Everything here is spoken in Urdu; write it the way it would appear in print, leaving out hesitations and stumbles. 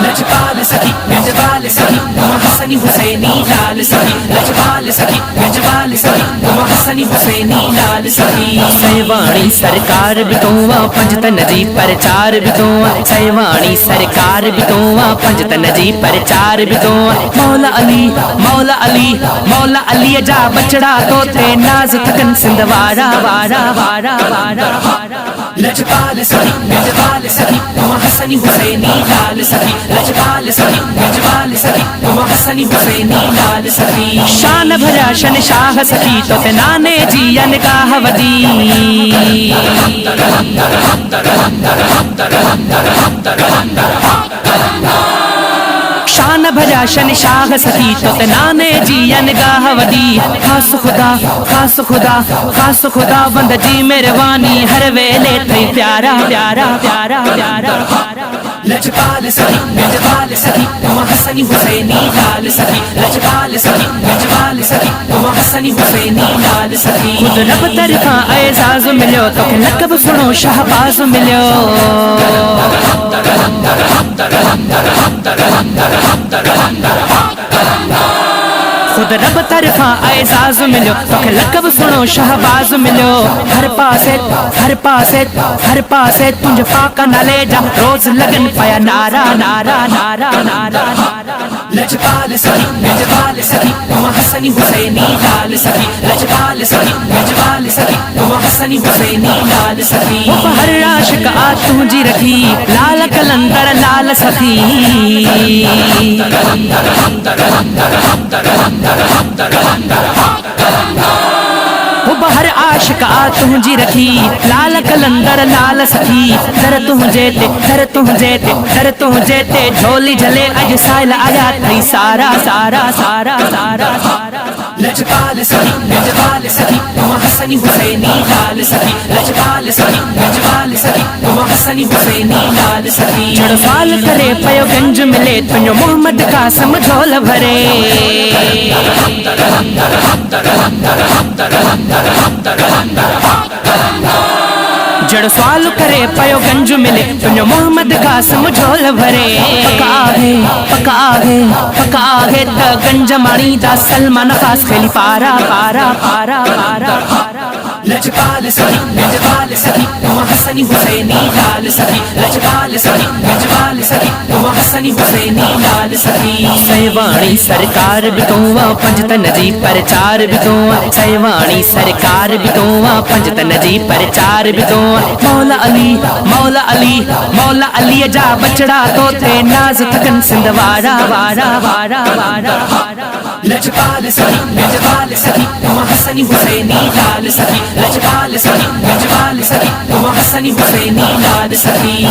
لجپال سخی گنجوال سخی حسنی حسینی لال سخی لجپال سخی گنجوال سخی حسنی حسینی لال سخی سیوانی سرکار بھی تو پنجتن جی پرچار بھی تو سیوانی سرکار بھی تو پنجتن جی پرچار بھی تو مولا علی مولا علی مولا علی جا بچڑا تو تے ناز تھکن سندھ وارا وارا وارا وارا لجپال سخی گنجوال سخی حسنی حسینی لال سخی لجپال سخی گنجوال سخی حسنی حسینی لال سخی شان بھرا شن شاہ سخی تو تے نانے جی نگاہ ودی شان بھرا شن شاہ سخی تو تے نانے جی نگاہ ودی خاص خدا خاص خدا خاص خدا بند جی مہربانی ہر ویلے تھئی پیارا پیارا پیارا پیارا لجپال سخی گنجوال سخی حسنی حسینی لال سخی لجپال سخی گنجوال سخی حسنی حسینی لال سخی خود رب طرفاں اعزاز ملو تو لقب سنو شہباز ملو خود رب طرفاں اعزاز ملو تو لقب سنو شہباز ملو ہر پاسے ہر پاسے ہر پاسے تجھ پاک نالے جا روز لگن پیا نارا نارا نارا نارا لجپال سخی گنجوال سخی حسنی حسینی لال سخی لجپال سخی گنجوال سخی حسنی حسینی لال سخی ہر عاشق آ تجھی رکھی لال کلندر لال سخی ہر عاشق آ تجھی رکھی لال کلندر لال سخی در تجھے تے در تجھے تے در تجھے تے جھولی جھلے اج سائل آیا تھئی سارا سارا سارا سارا سارا لجپال سخی گنجوال سخی حسنی حسینی لال سخی لجپال سخی گنجوال سخی حسنی حسینی لال سخی جڑ سوال کرے پیو گنج ملے تنو محمد قاسم جھول بھرے جڑ سوال کرے پیو گنج ملے تنو محمد قاسم جھول بھرے پکا ہے پکا ہے تا گنج مانی دا سلمان خاص خیلی پارا پارا پارا پارا لجپال سخی گنجوال سخی حسنی حسینی لال سخی لجپال سخی گنجوال سخی حسنی حسینی لال سخی سیوانی سرکار بھی تو پنجتن جی پرچار بھی تو سیوانی سرکار بھی تو پنجتن جی پرچار بھی تو مولا علی مولا علی مولا علی جا بچڑا تو تے ناز تھکن سندھ وارا وارا وارا وارا لجپال سخی گنجوال سخی حسنی حسینی لال سخی لجپال سخی گنجوال سخی حسنی حسینی لال سخی